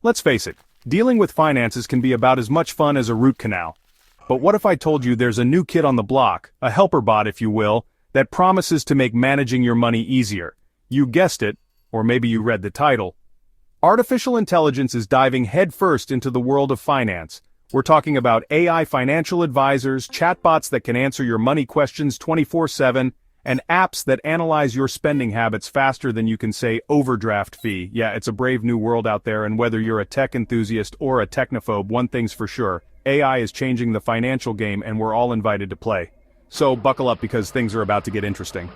Let's face it, dealing with finances can be about as much fun as a root canal. But what if I told you there's a new kid on the block, a helper bot if you will, that promises to make managing your money easier? You guessed it, or maybe you read the title. Artificial intelligence is diving headfirst into the world of finance. We're talking about AI financial advisors, chatbots that can answer your money questions 24/7, and apps that analyze your spending habits faster than you can say overdraft fee. Yeah, it's a brave new world out there, and whether you're a tech enthusiast or a technophobe, one thing's for sure, AI is changing the financial game and we're all invited to play. So buckle up because things are about to get interesting.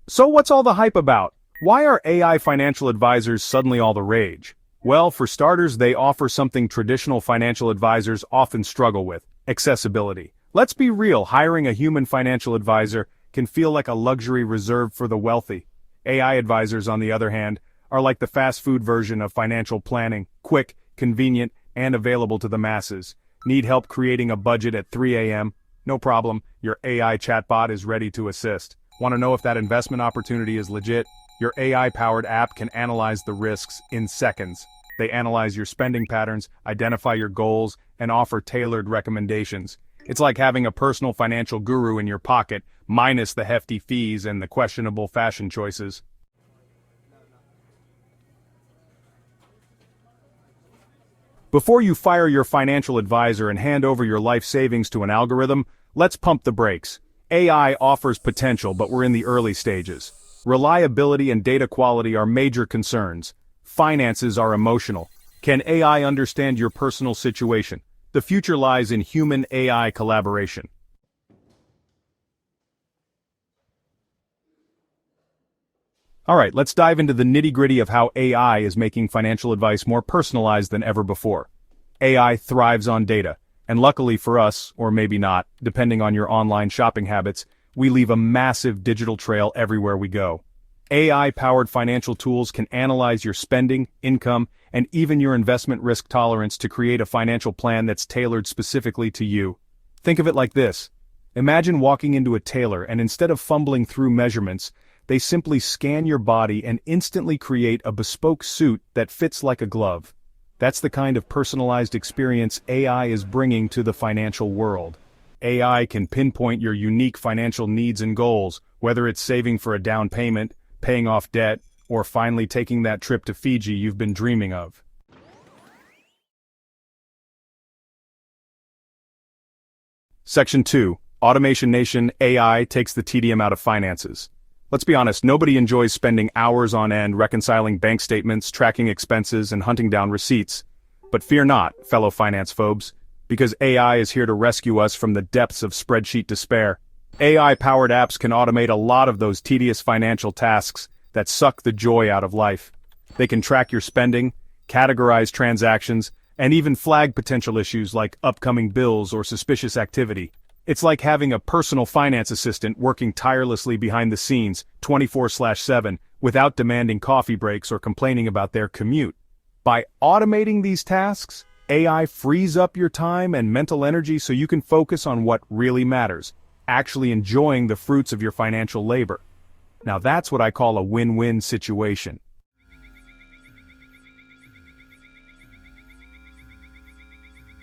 So what's all the hype about? Why are AI financial advisors suddenly all the rage? Well, for starters, they offer something traditional financial advisors often struggle with: accessibility. Let's be real, hiring a human financial advisor can feel like a luxury reserved for the wealthy. AI advisors, on the other hand, are like the fast food version of financial planning: quick, convenient, and available to the masses. Need help creating a budget at 3 a.m.? No problem, your AI chatbot is ready to assist. Want to know if that investment opportunity is legit? Your AI-powered app can analyze the risks in seconds. They analyze your spending patterns, identify your goals, and offer tailored recommendations. It's like having a personal financial guru in your pocket, minus the hefty fees and the questionable fashion choices. Before you fire your financial advisor and hand over your life savings to an algorithm, let's pump the brakes. AI offers potential, but we're in the early stages. Reliability and data quality are major concerns. Finances are emotional. Can AI understand your personal situation? The future lies in human-AI collaboration. Alright, let's dive into the nitty-gritty of how AI is making financial advice more personalized than ever before. AI thrives on data, and luckily for us, or maybe not, depending on your online shopping habits, we leave a massive digital trail everywhere we go. AI-powered financial tools can analyze your spending, income, and even your investment risk tolerance to create a financial plan that's tailored specifically to you. Think of it like this. Imagine walking into a tailor and instead of fumbling through measurements, they simply scan your body and instantly create a bespoke suit that fits like a glove. That's the kind of personalized experience AI is bringing to the financial world. AI can pinpoint your unique financial needs and goals, whether it's saving for a down payment, paying off debt, or finally taking that trip to Fiji you've been dreaming of. Section 2. Automation Nation. AI takes the tedium out of finances. Let's be honest, nobody enjoys spending hours on end reconciling bank statements, tracking expenses, and hunting down receipts. But fear not, fellow finance phobes, because AI is here to rescue us from the depths of spreadsheet despair. AI-powered apps can automate a lot of those tedious financial tasks that suck the joy out of life. They can track your spending, categorize transactions, and even flag potential issues like upcoming bills or suspicious activity. It's like having a personal finance assistant working tirelessly behind the scenes, 24/7, without demanding coffee breaks or complaining about their commute. By automating these tasks, AI frees up your time and mental energy so you can focus on what really matters, actually enjoying the fruits of your financial labor. Now that's what I call a win-win situation.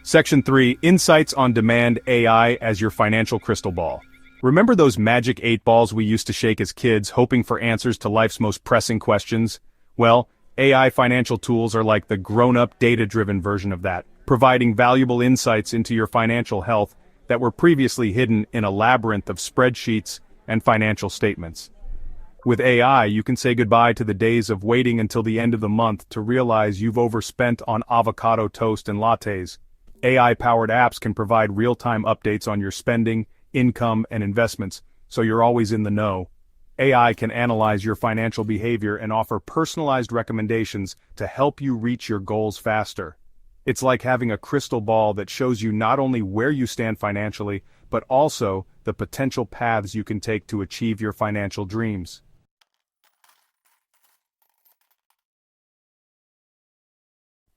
Section 3. Insights on Demand. AI as your financial crystal ball. Remember those magic 8 balls we used to shake as kids, hoping for answers to life's most pressing questions? Well, AI financial tools are like the grown-up, data-driven version of that, providing valuable insights into your financial health that were previously hidden in a labyrinth of spreadsheets and financial statements. With AI, you can say goodbye to the days of waiting until the end of the month to realize you've overspent on avocado toast and lattes. AI-powered apps can provide real-time updates on your spending, income, and investments, so you're always in the know. AI can analyze your financial behavior and offer personalized recommendations to help you reach your goals faster. It's like having a crystal ball that shows you not only where you stand financially, but also the potential paths you can take to achieve your financial dreams.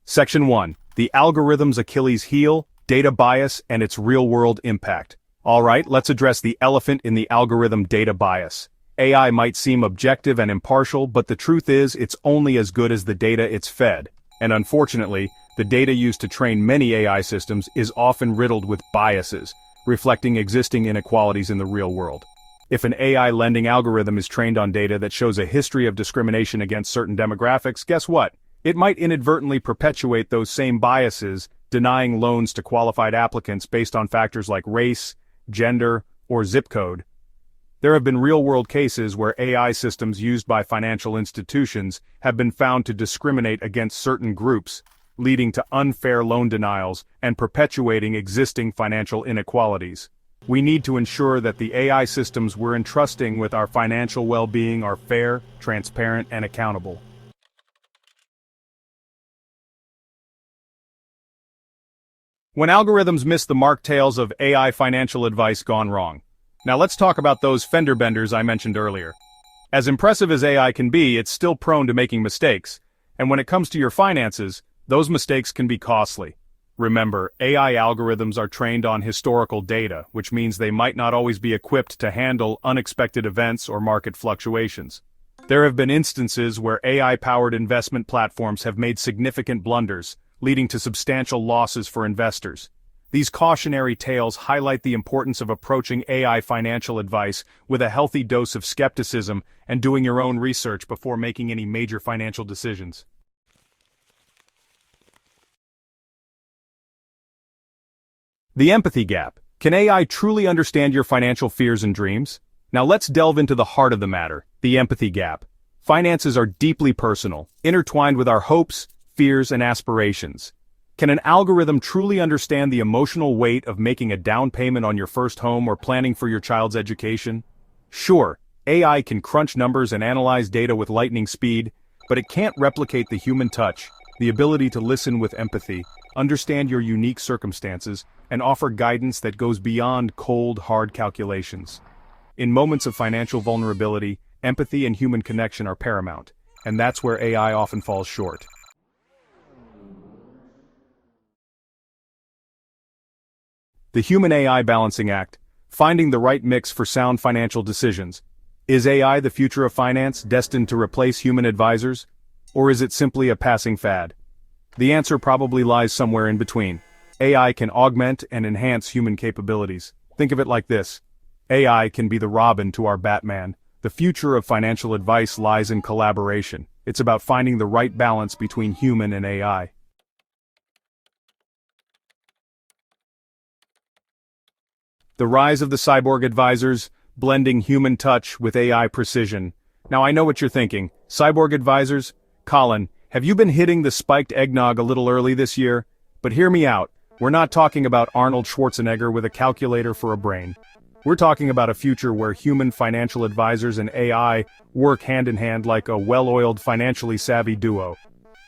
Section 1. The algorithm's Achilles heel, data bias, and its real-world impact. Alright, let's address the elephant in the algorithm: data bias. AI might seem objective and impartial, but the truth is it's only as good as the data it's fed. And unfortunately, the data used to train many AI systems is often riddled with biases, reflecting existing inequalities in the real world. If an AI lending algorithm is trained on data that shows a history of discrimination against certain demographics, guess what? It might inadvertently perpetuate those same biases, denying loans to qualified applicants based on factors like race, gender, or zip code. There have been real-world cases where AI systems used by financial institutions have been found to discriminate against certain groups, leading to unfair loan denials and perpetuating existing financial inequalities. We need to ensure that the AI systems we're entrusting with our financial well-being are fair, transparent, and accountable. When algorithms miss the mark, tales of AI financial advice gone wrong. Now let's talk about those fender benders I mentioned earlier. As impressive as AI can be, it's still prone to making mistakes, and when it comes to your finances, those mistakes can be costly. Remember, AI algorithms are trained on historical data, which means they might not always be equipped to handle unexpected events or market fluctuations. There have been instances where AI-powered investment platforms have made significant blunders, leading to substantial losses for investors. These cautionary tales highlight the importance of approaching AI financial advice with a healthy dose of skepticism and doing your own research before making any major financial decisions. The empathy gap. Can AI truly understand your financial fears and dreams? Now let's delve into the heart of the matter, the empathy gap. Finances are deeply personal, intertwined with our hopes, fears, and aspirations. Can an algorithm truly understand the emotional weight of making a down payment on your first home or planning for your child's education? Sure, AI can crunch numbers and analyze data with lightning speed, but it can't replicate the human touch, the ability to listen with empathy, understand your unique circumstances, and offer guidance that goes beyond cold, hard calculations. In moments of financial vulnerability, empathy and human connection are paramount, and that's where AI often falls short. The human-AI balancing act, finding the right mix for sound financial decisions. Is AI the future of finance, destined to replace human advisors? Or is it simply a passing fad? The answer probably lies somewhere in between. AI can augment and enhance human capabilities. Think of it like this. AI can be the Robin to our Batman. The future of financial advice lies in collaboration. It's about finding the right balance between human and AI. The rise of the cyborg advisors, blending human touch with AI precision. Now I know what you're thinking. Cyborg advisors? Colin, have you been hitting the spiked eggnog a little early this year? But hear me out. We're not talking about Arnold Schwarzenegger with a calculator for a brain. We're talking about a future where human financial advisors and AI work hand in hand like a well-oiled, financially savvy duo.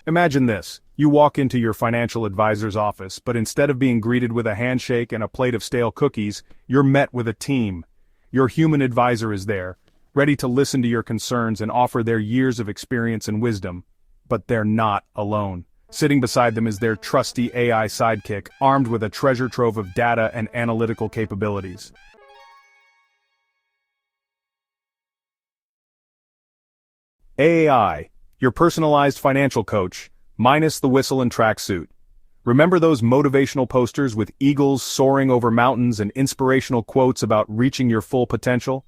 Imagine this. You walk into your financial advisor's office, but instead of being greeted with a handshake and a plate of stale cookies, you're met with a team. Your human advisor is there, ready to listen to your concerns and offer their years of experience and wisdom. But they're not alone. Sitting beside them is their trusty AI sidekick, armed with a treasure trove of data and analytical capabilities. AI, your personalized financial coach, minus the whistle and tracksuit. Remember those motivational posters with eagles soaring over mountains and inspirational quotes about reaching your full potential?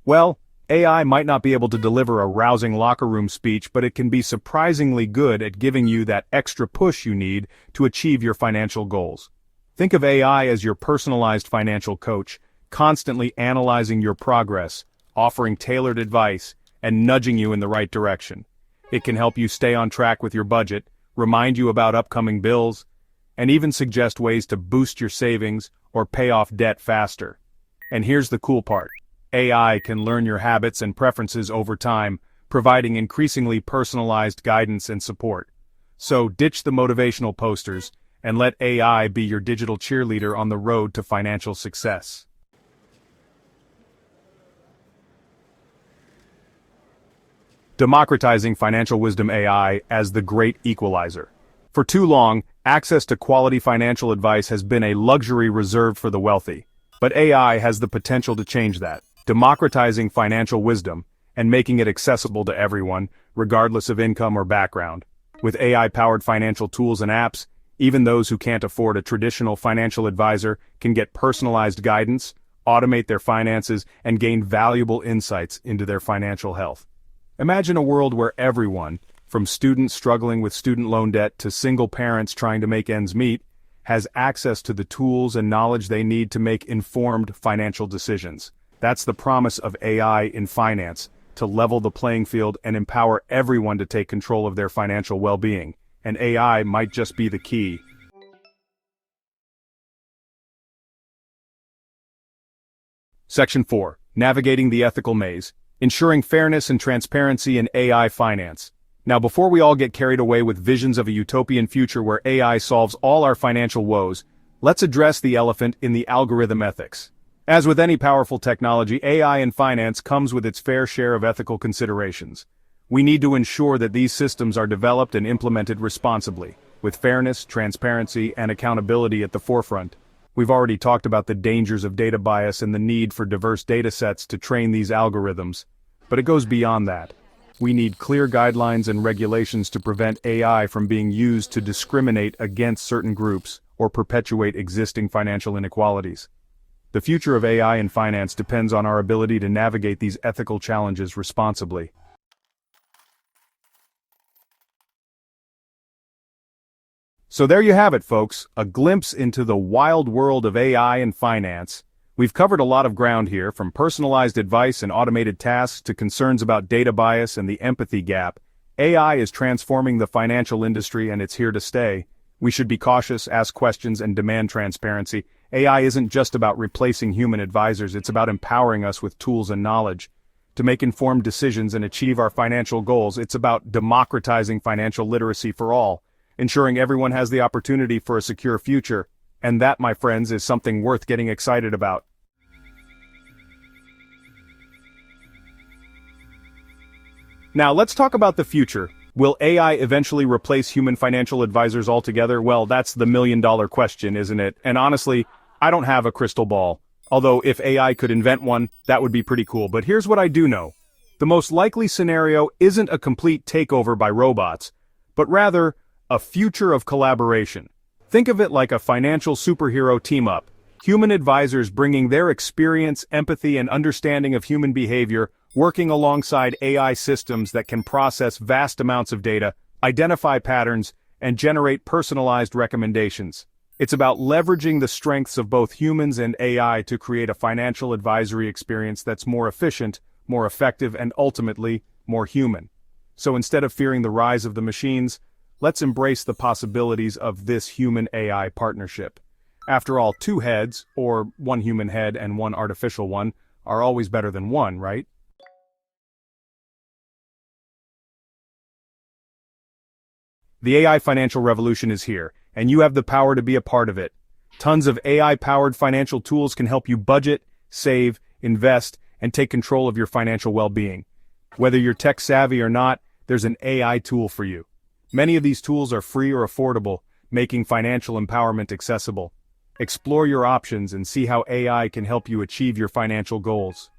Well, AI might not be able to deliver a rousing locker room speech, but it can be surprisingly good at giving you that extra push you need to achieve your financial goals. Think of AI as your personalized financial coach, constantly analyzing your progress, offering tailored advice, and nudging you in the right direction. It can help you stay on track with your budget, remind you about upcoming bills, and even suggest ways to boost your savings or pay off debt faster. And here's the cool part. AI can learn your habits and preferences over time, providing increasingly personalized guidance and support. So ditch the motivational posters and let AI be your digital cheerleader on the road to financial success. Democratizing financial wisdom. AI as the great equalizer. For too long, access to quality financial advice has been a luxury reserved for the wealthy. But AI has the potential to change that. democratizing financial wisdom, and making it accessible to everyone, regardless of income or background. With AI-powered financial tools and apps, even those who can't afford a traditional financial advisor can get personalized guidance, automate their finances, and gain valuable insights into their financial health. Imagine a world where everyone, from students struggling with student loan debt to single parents trying to make ends meet, has access to the tools and knowledge they need to make informed financial decisions. That's the promise of AI in finance, to level the playing field and empower everyone to take control of their financial well-being. And AI might just be the key. Section 4. Navigating the ethical maze. Ensuring fairness and transparency in AI finance. Now, before we all get carried away with visions of a utopian future where AI solves all our financial woes, let's address the elephant in the algorithm ethics. As with any powerful technology, AI in finance comes with its fair share of ethical considerations. We need to ensure that these systems are developed and implemented responsibly, with fairness, transparency, and accountability at the forefront. We've already talked about the dangers of data bias and the need for diverse datasets to train these algorithms, but it goes beyond that. We need clear guidelines and regulations to prevent AI from being used to discriminate against certain groups or perpetuate existing financial inequalities. The future of AI in finance depends on our ability to navigate these ethical challenges responsibly. So there you have it, folks, a glimpse into the wild world of AI and finance. We've covered a lot of ground here, from personalized advice and automated tasks to concerns about data bias and the empathy gap. AI is transforming the financial industry, and it's here to stay. We should be cautious, ask questions, and demand transparency. AI isn't just about replacing human advisors, it's about empowering us with tools and knowledge to make informed decisions and achieve our financial goals. It's about democratizing financial literacy for all, ensuring everyone has the opportunity for a secure future. And that, my friends, is something worth getting excited about. Now, let's talk about the future. Will AI eventually replace human financial advisors altogether? Well, that's the million-dollar question, isn't it? And honestly, I don't have a crystal ball. Although, if AI could invent one, that would be pretty cool. But here's what I do know. The most likely scenario isn't a complete takeover by robots, but rather a future of collaboration. Think of it like a financial superhero team-up. Human advisors bringing their experience, empathy, and understanding of human behavior, working alongside AI systems that can process vast amounts of data, identify patterns, and generate personalized recommendations. It's about leveraging the strengths of both humans and AI to create a financial advisory experience that's more efficient, more effective, and ultimately, more human. So instead of fearing the rise of the machines, let's embrace the possibilities of this human-AI partnership. After all, two heads, or one human head and one artificial one, are always better than one, right? The AI financial revolution is here, and you have the power to be a part of it. Tons of AI-powered financial tools can help you budget, save, invest, and take control of your financial well-being. Whether you're tech-savvy or not, there's an AI tool for you. Many of these tools are free or affordable, making financial empowerment accessible. Explore your options and see how AI can help you achieve your financial goals.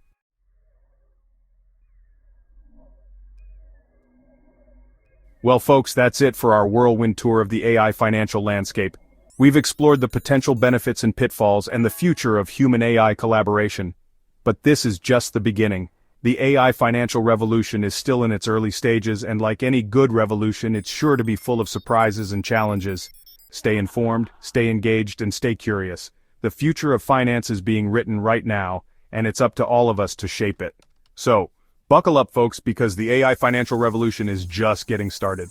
Well, folks, that's it for our whirlwind tour of the AI financial landscape. We've explored the potential benefits and pitfalls and the future of human-AI collaboration. But this is just the beginning. The AI financial revolution is still in its early stages, and like any good revolution, it's sure to be full of surprises and challenges. Stay informed, stay engaged, and stay curious. The future of finance is being written right now, and it's up to all of us to shape it. So, buckle up, folks, because the AI financial revolution is just getting started.